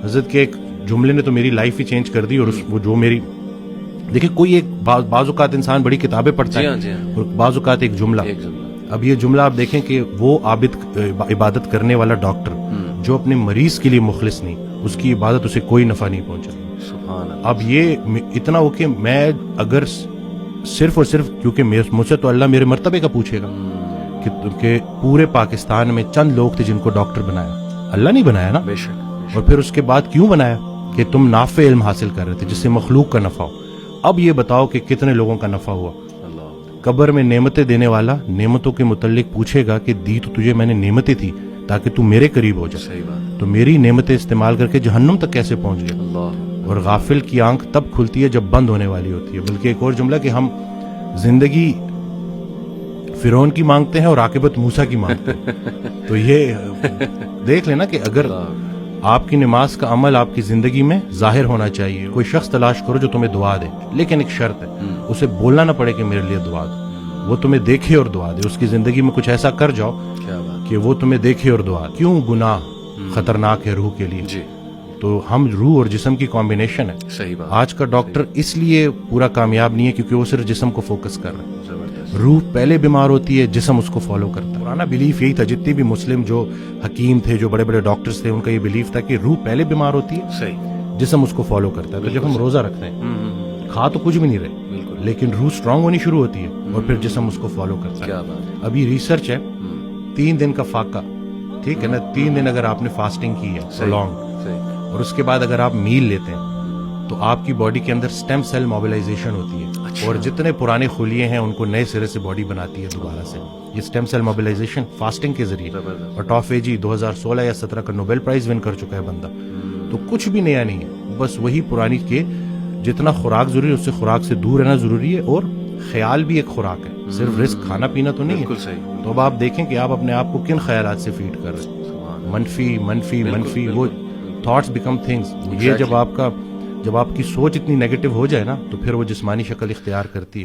حضرت کے ایک جملے نے تو میری لائف ہی چینج کر دی. اور وہ جو میری دیکھیں کوئی ایک بعض اوقات انسان بڑی کتابیں پڑھتا ہے اور بعض اوقات ایک جملہ. اب یہ جملہ آپ دیکھیں کہ وہ عابد عبادت کرنے والا ڈاکٹر جو اپنے مریض کے لیے مخلص نہیں, اس کی عبادت اسے کوئی نفع نہیں پہنچا. اب یہ اتنا ہو کہ میں اگر صرف اور صرف کیونکہ مجھ سے تو اللہ میرے مرتبے کا پوچھے گا کہ پورے پاکستان میں چند لوگ تھے جن کو ڈاکٹر بنایا, اللہ نہیں بنایا نا. اور پھر اس کے بعد کیوں بنایا کہ تم نافع علم حاصل کر رہے تھے جس سے مخلوق کا نفع ہو. اب یہ بتاؤ کہ کتنے لوگوں کا نفع ہوا. قبر میں نعمتیں دینے والا نعمتوں کے متعلق پوچھے گا کہ دی تو تجھے میں نے نعمتیں تھی تاکہ تو میرے قریب ہو جائے, تو میری نعمتیں استعمال کر کے جہنم تک کیسے پہنچ گیا. اور غافل کی آنکھ تب کھلتی ہے جب بند ہونے والی ہوتی ہے. بلکہ ایک اور جملہ کہ ہم زندگی فرعون کی مانگتے ہیں اور عاقبت موسیٰ کی مانگتے ہیں. تو یہ دیکھ لینا کہ اگر آپ کی نماز کا عمل آپ کی زندگی میں ظاہر ہونا چاہیے. کوئی شخص تلاش کرو جو تمہیں دعا دے, لیکن ایک شرط ہے, اسے بولنا نہ پڑے کہ میرے لیے دعا دو, وہ تمہیں دیکھے اور دعا دے. اس کی زندگی میں کچھ ایسا کر جاؤ کہ وہ تمہیں دیکھے اور دعا دے. کیوں گناہ خطرناک ہے روح کے لیے. تو ہم روح اور جسم کی کمبینیشن ہے. صحیح بات. آج کا ڈاکٹر اس لیے پورا کامیاب نہیں ہے کیونکہ وہ صرف جسم کو فوکس کر رہا ہے. روح پہلے بیمار ہوتی ہے, جسم اس کو فالو کرتا ہے. پرانا بلیف یہی تھا, جتنے بھی مسلم جو حکیم تھے, جو بڑے بڑے ڈاکٹرز تھے, ان کا یہ بلیف تھا کہ روح پہلے بیمار ہوتی ہے, جسم اس کو فالو کرتا ہے. تو جب ہم روزہ رکھتے ہیں کھا تو کچھ بھی نہیں رہے, لیکن روح سٹرانگ ہونی شروع ہوتی ہے اور پھر جسم اس کو فالو کرتا ہے. ابھی ریسرچ ہے 3 دن کا فاقہ, ٹھیک ہے نا, 3 دن اگر آپ نے فاسٹنگ کی ہے لانگ, اور اس کے بعد اگر آپ میل لیتے ہیں تو آپ کی باڈی کے اندر سٹیم سیل موبلائزیشن ہوتی ہے. اور جتنے پرانے خلیے ہیں ان کو نئے سرے سے باڈی بناتی ہے دوبارہ سے. یہ سٹیم سیل موبلائزیشن فاسٹنگ کے ذریعے. اور ٹافیجی 2016 یا 17 کا نوبیل پرائز ون کر چکا ہے بندہ. تو کچھ بھی نیا نہیں ہے, بس وہی پرانی کے جتنا خوراک ضروری ہے اس سے خوراک سے دور رہنا ضروری ہے. اور خیال بھی ایک خوراک ہے, صرف رزق کھانا پینا تو نہیں ہے. تو اب آپ دیکھیں کہ آپ اپنے آپ کو کن خیالات سے فیڈ کر رہے ہیں. منفی منفی منفی, وہ تھاٹس بیکم تھنگس. یہ جب آپ کی سوچ اتنی نیگیٹو ہو جائے نا تو پھر وہ جسمانی شکل اختیار کرتی ہے.